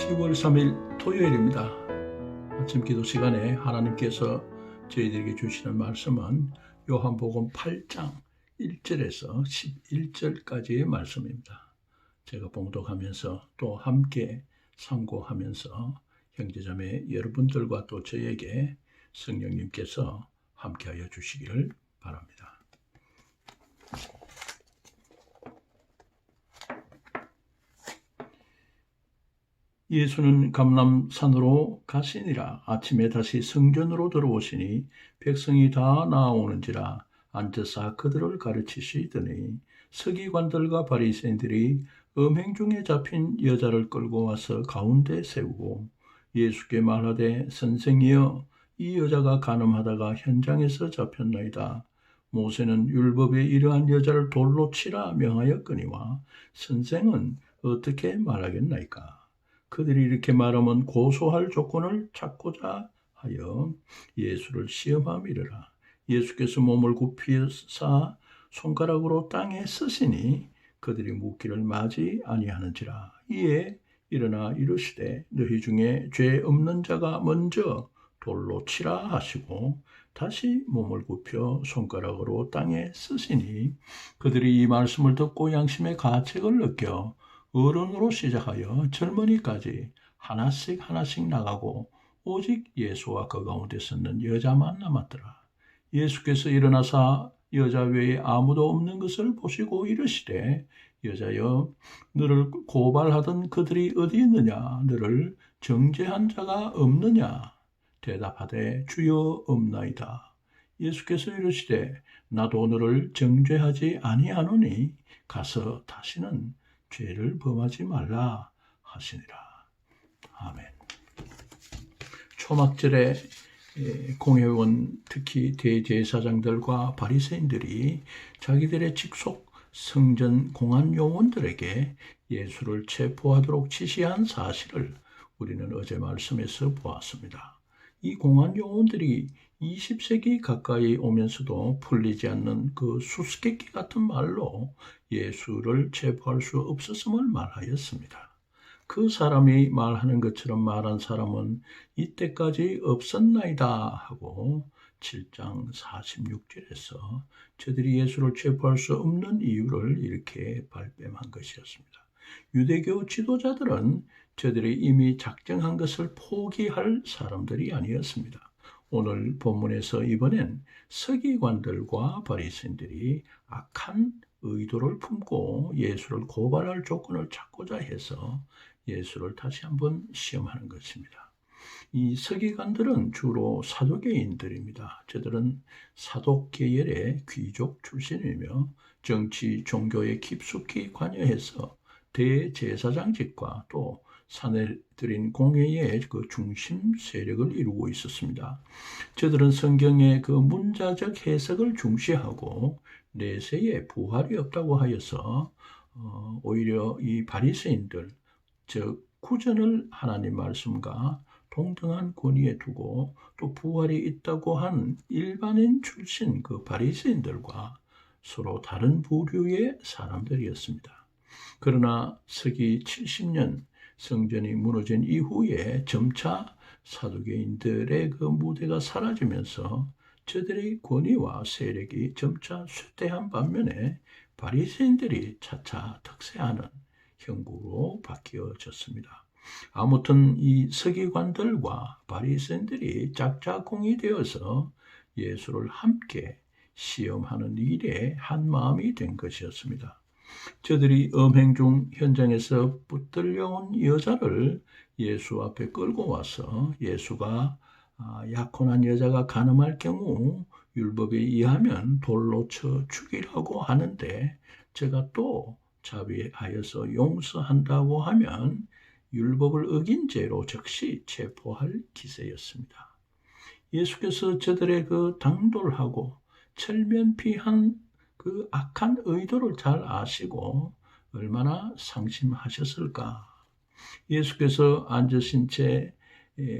10월 3일 토요일입니다. 아침 기도 시간에 하나님께서 저희들에게 주시는 말씀은 요한복음 8장 1절에서 11절까지의 말씀입니다. 제가 봉독하면서 또 함께 참고하면서 형제자매 여러분들과 또 저에게 성령님께서 함께하여 주시기를 바랍니다. 예수는 감람산으로 가시니라. 아침에 다시 성전으로 들어오시니 백성이 다 나아오는지라 앉아서 그들을 가르치시더니 서기관들과 바리새인들이 음행 중에 잡힌 여자를 끌고 와서 가운데 세우고 예수께 말하되 선생이여 이 여자가 간음하다가 현장에서 잡혔나이다. 모세는 율법에 이러한 여자를 돌로 치라 명하였거니와 선생은 어떻게 말하겠나이까? 그들이 이렇게 말하면 고소할 조건을 찾고자 하여 예수를 시험함이라. 예수께서 몸을 굽히사 손가락으로 땅에 쓰시니 그들이 묻기를 마지 아니하는지라. 이에 일어나 이르시되 너희 중에 죄 없는 자가 먼저 돌로 치라 하시고 다시 몸을 굽혀 손가락으로 땅에 쓰시니 그들이 이 말씀을 듣고 양심의 가책을 느껴 어른으로 시작하여 젊은이까지 하나씩 나가고 오직 예수와 그 가운데 섰는 여자만 남았더라. 예수께서 일어나사 여자 외에 아무도 없는 것을 보시고 이르시되 여자여 너를 고발하던 그들이 어디 있느냐? 너를 정죄한 자가 없느냐? 대답하되 주여 없나이다. 예수께서 이르시되 나도 너를 정죄하지 아니하노니 가서 다시는 죄를 범하지 말라 하시니라. 아멘. 초막절에 공회원 특히 대제사장들과 바리새인들이 자기들의 직속 성전 공안 요원들에게 예수를 체포하도록 지시한 사실을 우리는 어제 말씀에서 보았습니다. 이 공안 요원들이 20세기 가까이 오면서도 풀리지 않는 그 수수께끼 같은 말로 예수를 체포할 수 없었음을 말하였습니다. 그 사람이 말하는 것처럼 말한 사람은 이때까지 없었나이다 하고 7장 46절에서 저들이 예수를 체포할 수 없는 이유를 이렇게 발뺌한 것이었습니다. 유대교 지도자들은 저들이 이미 작정한 것을 포기할 사람들이 아니었습니다. 오늘 본문에서 이번엔 서기관들과 바리새인들이 악한 의도를 품고 예수를 고발할 조건을 찾고자 해서 예수를 다시 한번 시험하는 것입니다. 이 서기관들은 주로 사두개인들입니다. 저들은 사독 계열의 귀족 출신이며 정치, 종교에 깊숙이 관여해서 대제사장직과 또 사내들인 공회의 그 중심 세력을 이루고 있었습니다. 저들은 성경의 그 문자적 해석을 중시하고 내세에 부활이 없다고 하여서 오히려 이 바리새인들, 즉 구전을 하나님 말씀과 동등한 권위에 두고 또 부활이 있다고 한 일반인 출신 그 바리새인들과 서로 다른 부류의 사람들이었습니다. 그러나 서기 70년 성전이 무너진 이후에 점차 사두개인들의 그 무대가 사라지면서 저들의 권위와 세력이 점차 쇠퇴한 반면에 바리새인들이 차차 득세하는 형국으로 바뀌어졌습니다. 아무튼 이 서기관들과 바리새인들이 짝짝꿍이 되어서 예수를 함께 시험하는 일에 한 마음이 된 것이었습니다. 저들이 음행 중 현장에서 붙들려온 여자를 예수 앞에 끌고 와서 예수가 약혼한 여자가 간음할 경우 율법에 의하면 돌로 쳐 죽이라고 하는데 제가 또 자비하여서 용서한다고 하면 율법을 어긴 죄로 즉시 체포할 기세였습니다. 예수께서 저들의 그 당돌하고 철면피한 그 악한 의도를 잘 아시고 얼마나 상심하셨을까. 예수께서 앉으신 채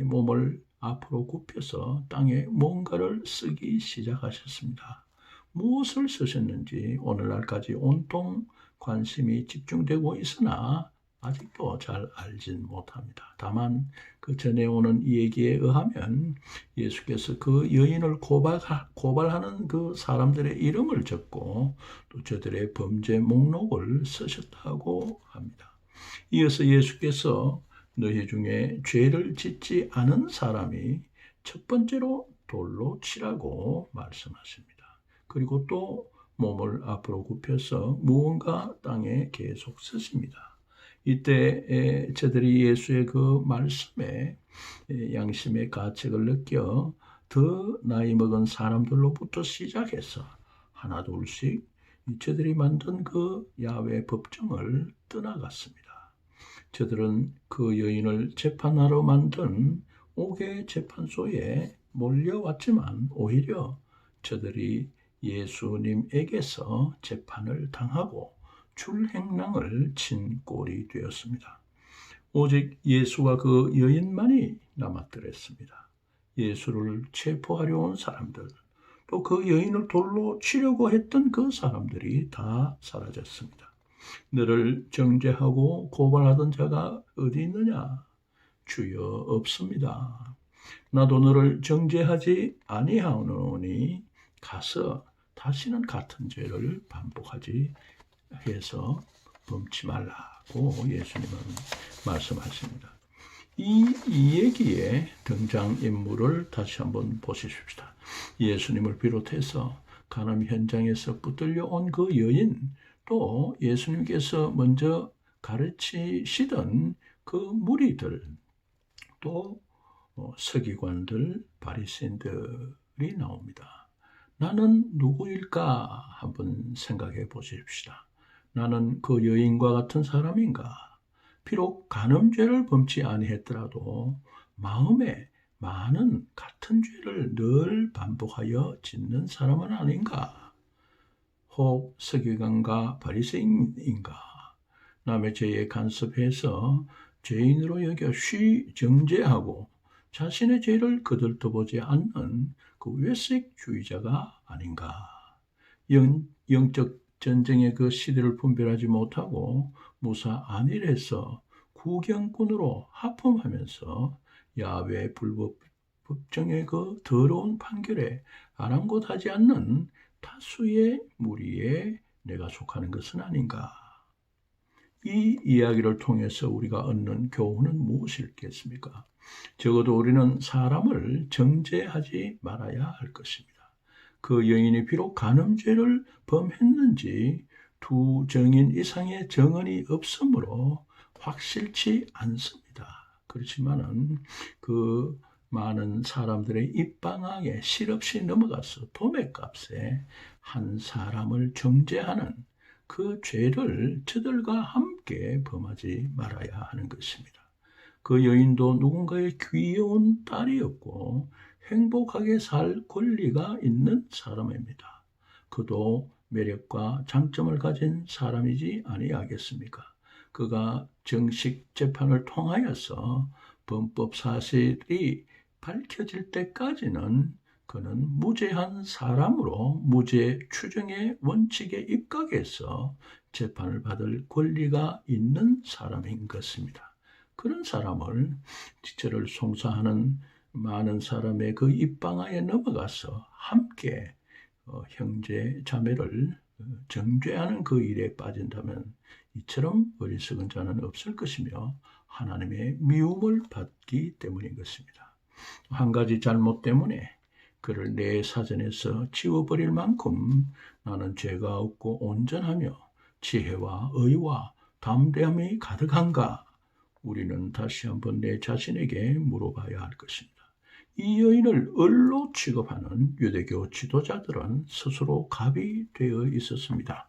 몸을 앞으로 굽혀서 땅에 뭔가를 쓰기 시작하셨습니다. 무엇을 쓰셨는지 오늘날까지 온통 관심이 집중되고 있으나 아직도 잘 알진 못합니다. 다만 그 전에 오는 이 얘기에 의하면 예수께서 그 여인을 고발하는 그 사람들의 이름을 적고 또 저들의 범죄 목록을 쓰셨다고 합니다. 이어서 예수께서 너희 중에 죄를 짓지 않은 사람이 첫 번째로 돌로 치라고 말씀하십니다. 그리고 또 몸을 앞으로 굽혀서 무언가 땅에 계속 쓰십니다. 이때 저들이 예수의 그 말씀에 양심의 가책을 느껴 더 나이 먹은 사람들로부터 시작해서 하나 둘씩 저들이 만든 그 야훼 법정을 떠나갔습니다. 저들은 그 여인을 재판하러 만든 옥의 재판소에 몰려왔지만 오히려 저들이 예수님에게서 재판을 당하고 줄행랑을 친 꼴이 되었습니다. 오직 예수와 그 여인만이 남았더랬습니다. 예수를 체포하려 온 사람들, 또 그 여인을 돌로 치려고 했던 그 사람들이 다 사라졌습니다. 너를 정죄하고 고발하던 자가 어디 있느냐? 주여 없습니다. 나도 너를 정죄하지 아니하오니 가서 다시는 같은 죄를 반복하지 해서 범치 말라고 예수님은 말씀하십니다. 이 얘기의 등장인물을 다시 한번 보십시다. 예수님을 비롯해서 간음 현장에서 붙들려 온 그 여인, 또 예수님께서 먼저 가르치시던 그 무리들, 또 서기관들, 바리새인들이 나옵니다. 나는 누구일까 한번 생각해 보십시다. 나는 그 여인과 같은 사람인가? 비록 간음죄를 범치 아니했더라도 마음에 많은 같은 죄를 늘 반복하여 짓는 사람은 아닌가? 혹 서기관과 바리새인인가? 남의 죄에 간섭해서 죄인으로 여겨 정죄하고 자신의 죄를 거들떠보지 않는 그 외색주의자가 아닌가? 영적 전쟁의 그 시대를 분별하지 못하고 무사 안일해서 구경꾼으로 하품하면서 야훼 불법 법정의 그 더러운 판결에 아랑곳하지 않는 다수의 무리에 내가 속하는 것은 아닌가? 이 이야기를 통해서 우리가 얻는 교훈은 무엇이겠습니까? 적어도 우리는 사람을 정죄하지 말아야 할 것입니다. 그 여인이 비록 간음죄를 범했는지 두 증인 이상의 증언이 없으므로 확실치 않습니다. 그렇지만은 그 많은 사람들의 입방아에 실없이 넘어가서 도매값에 한 사람을 정죄하는 그 죄를 저들과 함께 범하지 말아야 하는 것입니다. 그 여인도 누군가의 귀여운 딸이었고 행복하게 살 권리가 있는 사람입니다. 그도 매력과 장점을 가진 사람이지 아니하겠습니까? 그가 정식 재판을 통하여서 범법 사실이 밝혀질 때까지는 그는 무죄한 사람으로 무죄 추정의 원칙에 입각해서 재판을 받을 권리가 있는 사람인 것입니다. 그런 사람을 저를 송사하는 많은 사람의 그 입방아에 넘어가서 함께 형제 자매를 정죄하는 그 일에 빠진다면 이처럼 어리석은 자는 없을 것이며 하나님의 미움을 받기 때문인 것입니다. 한 가지 잘못 때문에 그를 내 사전에서 지워버릴 만큼 나는 죄가 없고 온전하며 지혜와 의와 담대함이 가득한가? 우리는 다시 한번 내 자신에게 물어봐야 할 것입니다. 이 여인을 을로 취급하는 유대교 지도자들은 스스로 갑이 되어 있었습니다.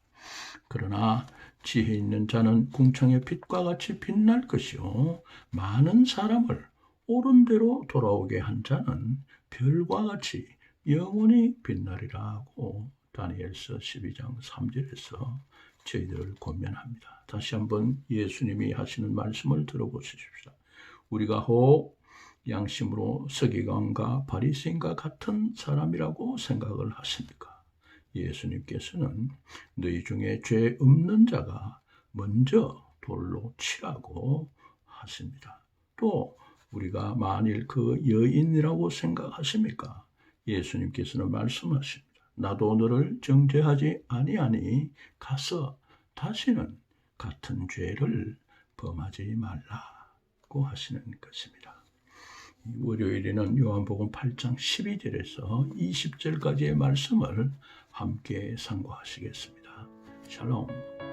그러나 지혜 있는 자는 궁창의 빛과 같이 빛날 것이요 많은 사람을 옳은 대로 돌아오게 한 자는 별과 같이 영원히 빛나리라고 다니엘서 12장 3절에서 저희들을 권면합니다. 다시 한번 예수님이 하시는 말씀을 들어보십시오. 우리가 혹 양심으로 서기관과 바리새인과 같은 사람이라고 생각을 하십니까? 예수님께서는 너희 중에 죄 없는 자가 먼저 돌로 치라고 하십니다. 또 우리가 만일 그 여인이라고 생각하십니까? 예수님께서는 말씀하십니다. 나도 너를 정죄하지 아니하니 가서 다시는 같은 죄를 범하지 말라고 하시는 것입니다. 월요일에는 요한복음 8장 12절에서 20절까지의 말씀을 함께 상고하시겠습니다. 샬롬.